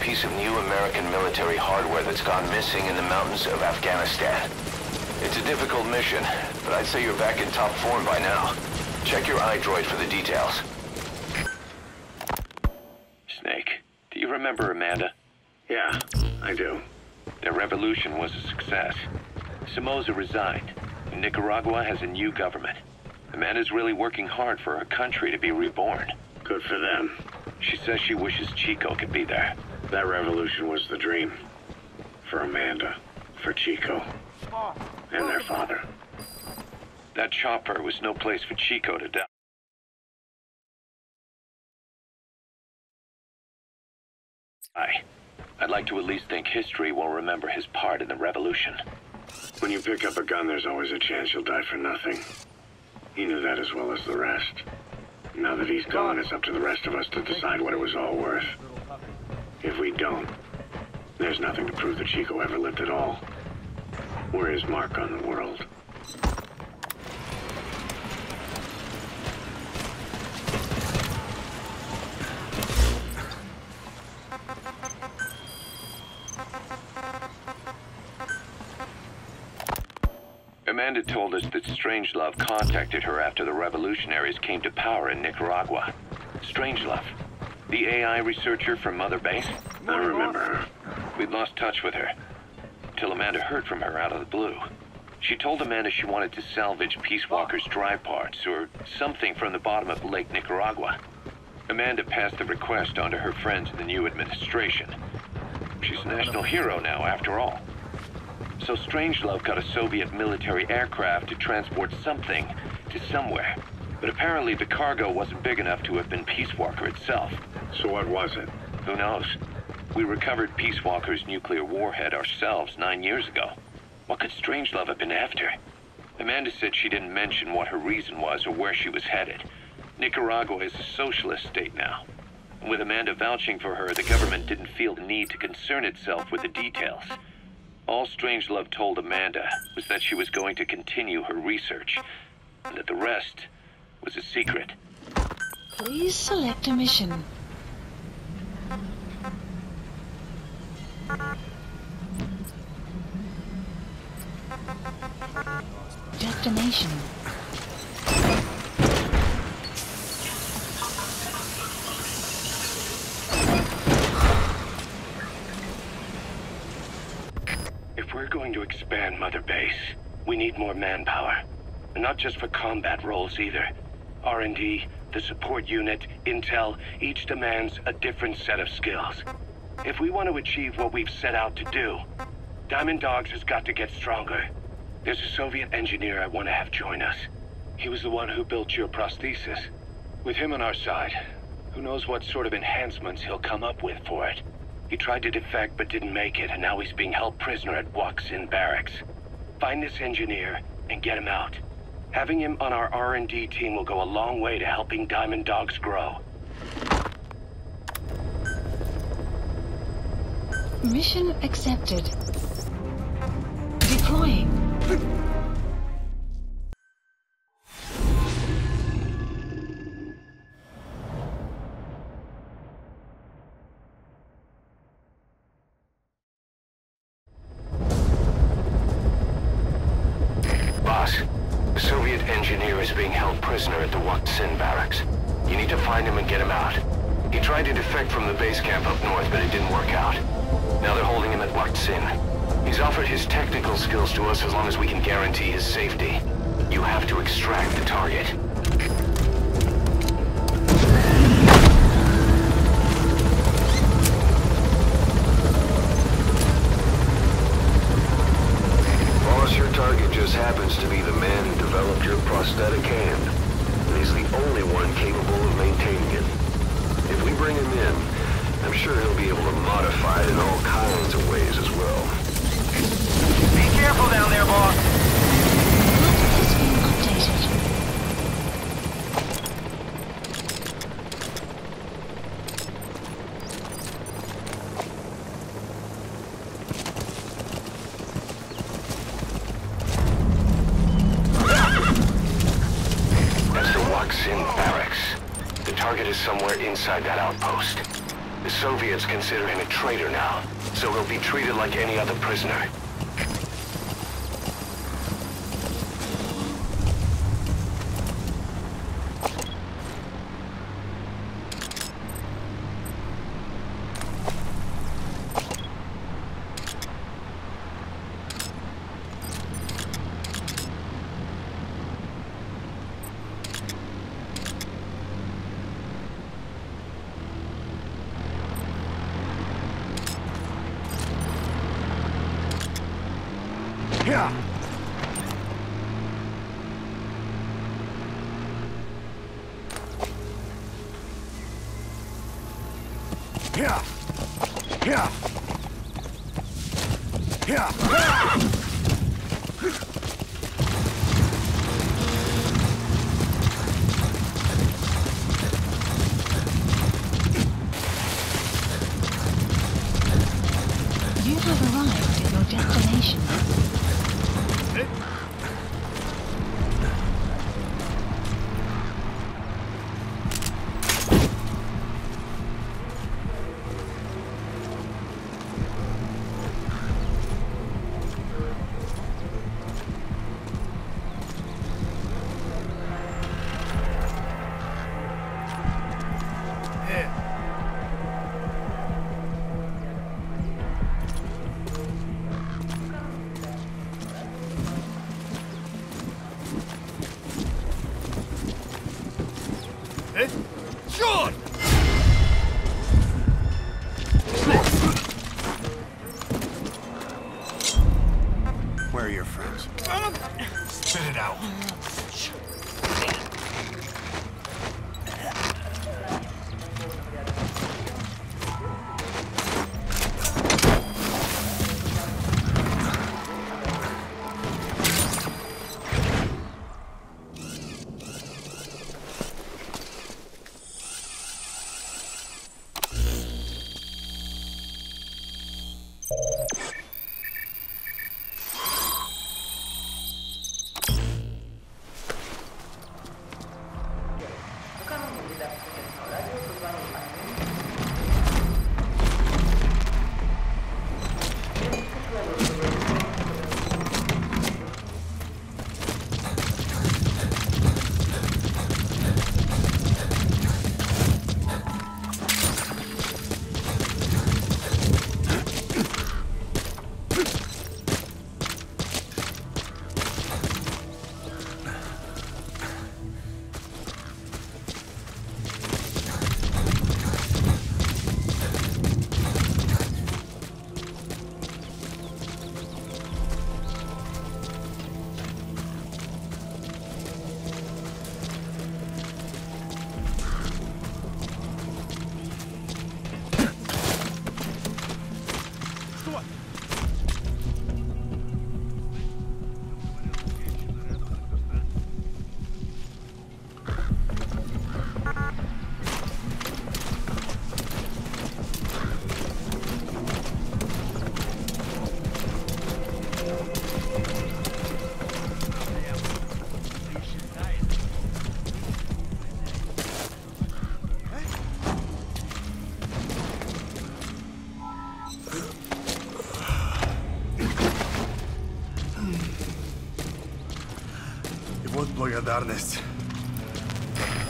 piece of new American military hardware that's gone missing in the mountains of Afghanistan. It's a difficult mission, but I'd say you're back in top form by now. Check your iDroid for the details. Snake, do you remember Amanda? Yeah, I do. Their revolution was a success. Somoza resigned, and Nicaragua has a new government. Amanda's really working hard for her country to be reborn. Good for them. She says she wishes Chico could be there. That revolution was the dream. For Amanda, for Chico, and their father. That chopper was no place for Chico to die. I'd like to at least think history will remember his part in the revolution. When you pick up a gun, there's always a chance you'll die for nothing. He knew that as well as the rest. Now that he's gone, it's up to the rest of us to decide what it was all worth. If we don't, there's nothing to prove that Chico ever lived at all. We're his mark on the world. Amanda told us that Strangelove contacted her after the revolutionaries came to power in Nicaragua. Strangelove, the AI researcher from Mother Base? I remember her. We'd lost touch with her, till Amanda heard from her out of the blue. She told Amanda she wanted to salvage Peace Walker's drive parts, or something from the bottom of Lake Nicaragua. Amanda passed the request on to her friends in the new administration. She's a national hero now, after all. So Strangelove got a Soviet military aircraft to transport something to somewhere. But apparently the cargo wasn't big enough to have been Peace Walker itself. So what was it? Who knows? We recovered Peace Walker's nuclear warhead ourselves 9 years ago. What could Strangelove have been after? Amanda said she didn't mention what her reason was or where she was headed. Nicaragua is a socialist state now. And with Amanda vouching for her, the government didn't feel the need to concern itself with the details. All Strangelove told Amanda was that she was going to continue her research, and that the rest was a secret. Please select a mission. Destination. If we're going to expand Mother Base, we need more manpower. And not just for combat roles either. R&D, the support unit, intel, each demands a different set of skills. If we want to achieve what we've set out to do, Diamond Dogs has got to get stronger. There's a Soviet engineer I want to have join us. He was the one who built your prosthesis. With him on our side, who knows what sort of enhancements he'll come up with for it. He tried to defect but didn't make it, and now he's being held prisoner at Waksin Barracks. Find this engineer and get him out. Having him on our R&D team will go a long way to helping Diamond Dogs grow. Mission accepted. Deploying. Boss, the Soviet engineer is being held prisoner at the Waksin Barracks. You need to find him and get him out. He tried to defect from the base camp up north, but it didn't work out. Now they're holding him at Waksin. He's offered his technical skills to us as long as we can guarantee his safety. You have to extract the target. Boss, your target just happens to be the man who developed your prosthetic hand. And he's the only one capable of maintaining it. If we bring him in, I'm sure he'll be able to modify it in all kinds of ways as well. Be careful down there, boss! Has been updated. That's the Waksin Barracks. The target is somewhere inside that outpost. The Soviets consider him a traitor now, so he'll be treated like any other prisoner. Yeah. Yeah. Yeah. Yeah. You have arrived at your destination. John! Where are your friends? Spit it out.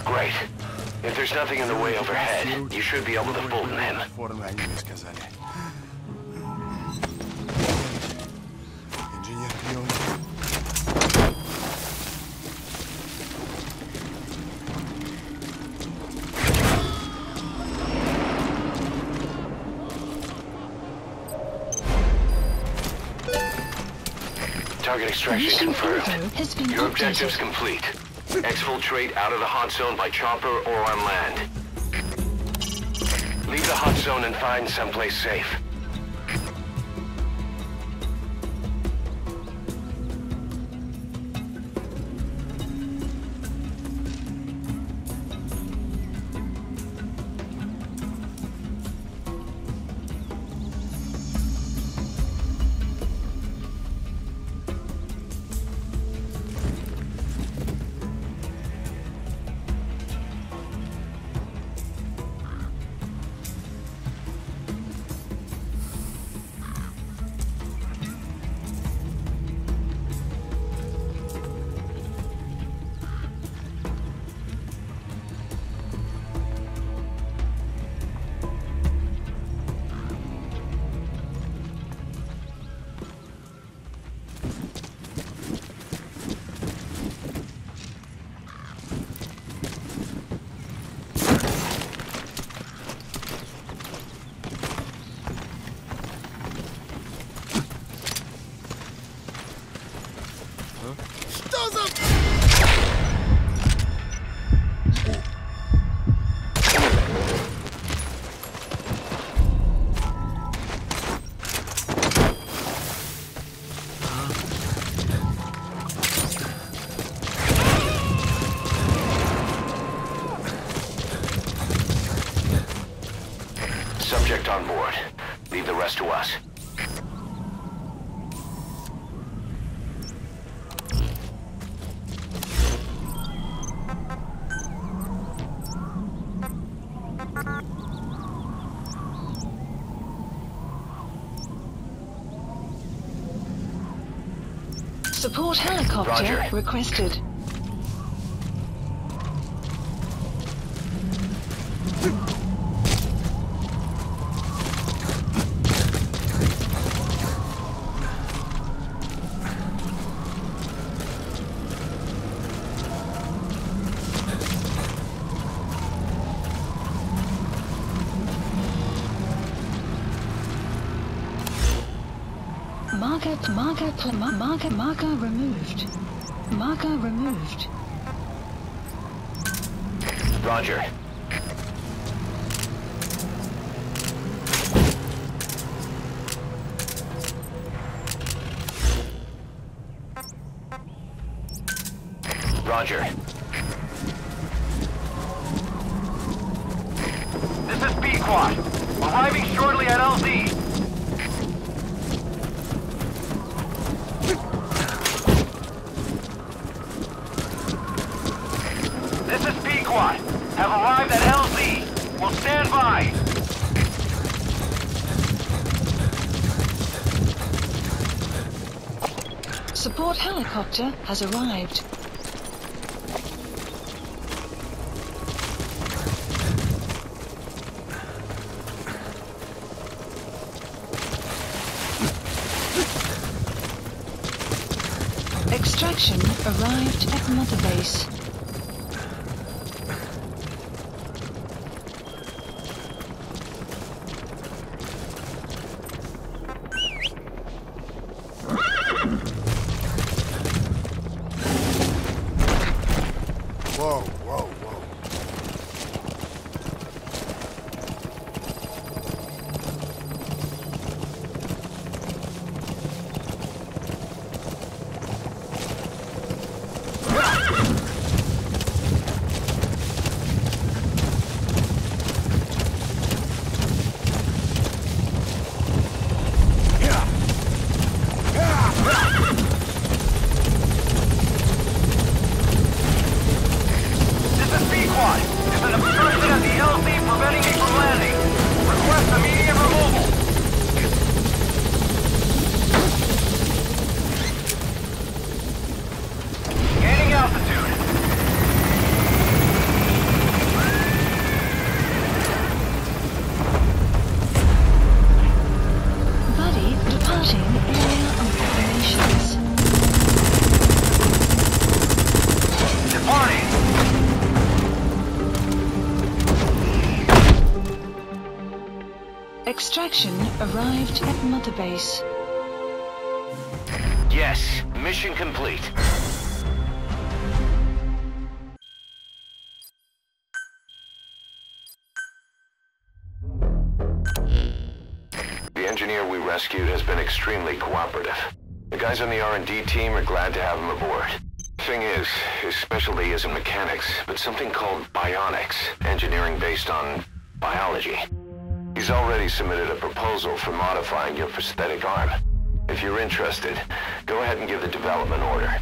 Great. If there's nothing in the way overhead, you should be able to fool him. Target extraction confirmed. Your objective's complete. Exfiltrate out of the hot zone by chopper or on land. Leave the hot zone and find someplace safe. Subject on board. Leave the rest to us. Support helicopter Roger. requested. Marker removed. Marker removed. Roger. Roger. This is B-Quad. Arriving shortly at LZ. This is B-Quad. Have arrived at LZ. We'll stand by. Support helicopter has arrived. Extraction arrived at Mother Base. Extraction arrived at Mother Base. Yes, mission complete. The engineer we rescued has been extremely cooperative. The guys on the R&D team are glad to have him aboard. Thing is, his specialty isn't mechanics, but something called bionics, engineering based on biology. He's already submitted a proposal for modifying your prosthetic arm. If you're interested, go ahead and give the development order.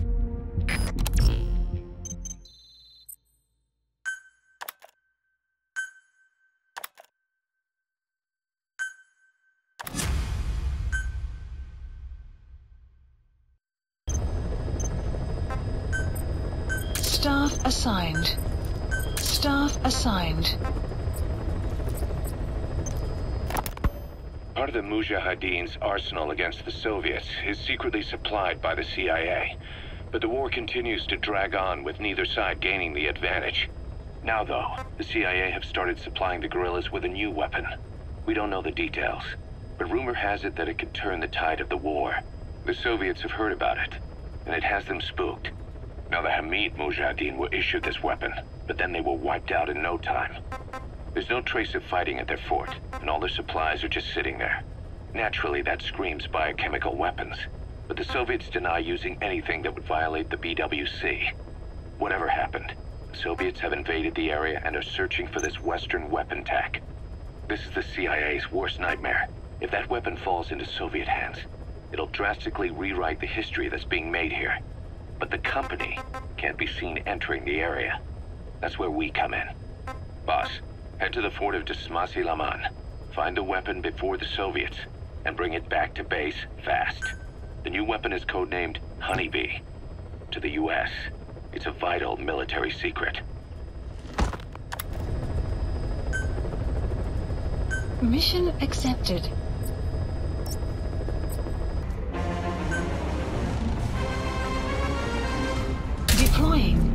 Staff assigned. Staff assigned. Part of the Mujahideen's arsenal against the Soviets is secretly supplied by the CIA. But the war continues to drag on with neither side gaining the advantage. Now though, the CIA have started supplying the guerrillas with a new weapon. We don't know the details, but rumor has it that it could turn the tide of the war. The Soviets have heard about it. and it has them spooked. Now the Hamid Mujahideen were issued this weapon, but then they were wiped out in no time. There's no trace of fighting at their fort, and all their supplies are just sitting there. Naturally, that screams biochemical weapons, but the Soviets deny using anything that would violate the BWC. Whatever happened, the Soviets have invaded the area and are searching for this Western weapon tech. This is the CIA's worst nightmare. If that weapon falls into Soviet hands, it'll drastically rewrite the history that's being made here. But the company can't be seen entering the area. That's where we come in. Boss, head to the fort of Desmasi Laman. Find the weapon before the Soviets, and bring it back to base fast. The new weapon is codenamed Honeybee. To the US, it's a vital military secret. Mission accepted. Deploying.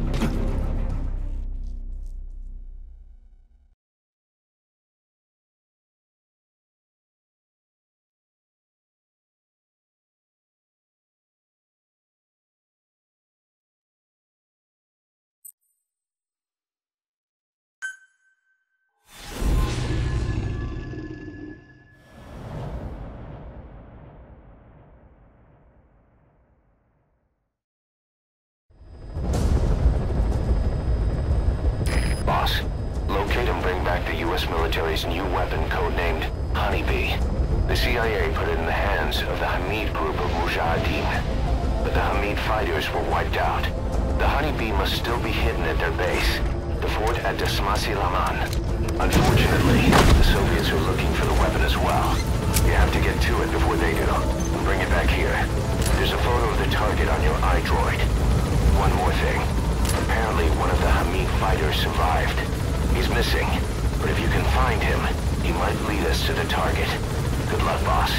Boss, locate and bring back the U.S. military's new weapon codenamed Honeybee. The CIA put it in the hands of the Hamid group of Mujahideen, but the Hamid fighters were wiped out. The Honeybee must still be hidden at their base, the fort at Desmasi Laman. Unfortunately, the Soviets are looking for the weapon as well. You have to get to it before they do, and bring it back here. There's a photo of the target on your iDroid. One more thing. Apparently, one of the Hamid fighters survived. He's missing, but if you can find him, he might lead us to the target. Good luck, boss.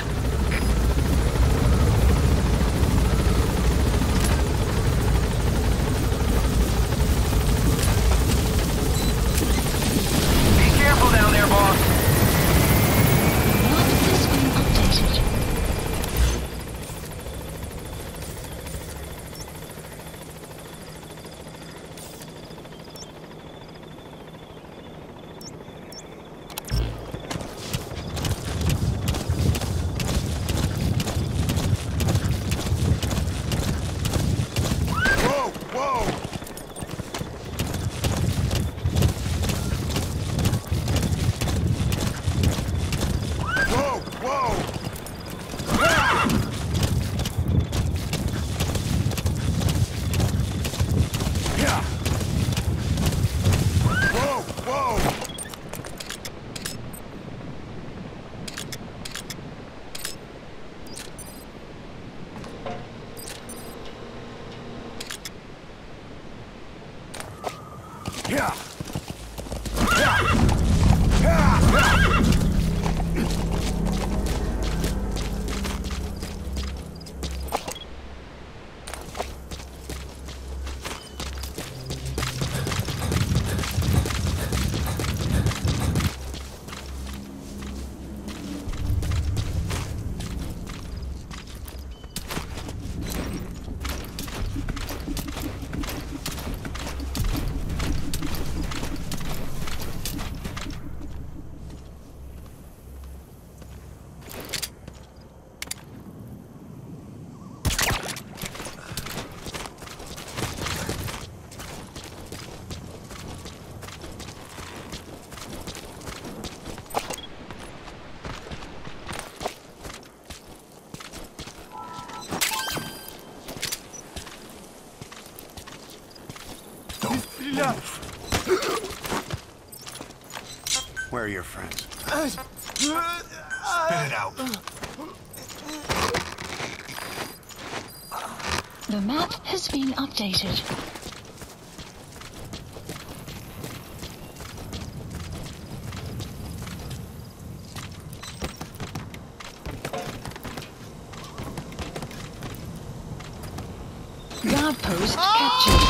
Be careful down there, boss. Map has been updated. Where are your friends? Spit it out. The map has been updated. Guard post captured.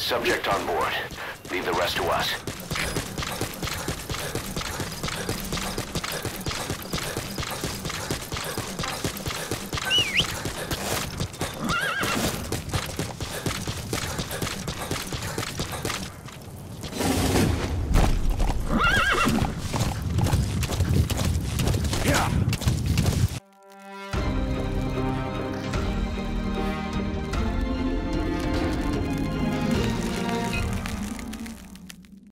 Subject on board. Leave the rest to us.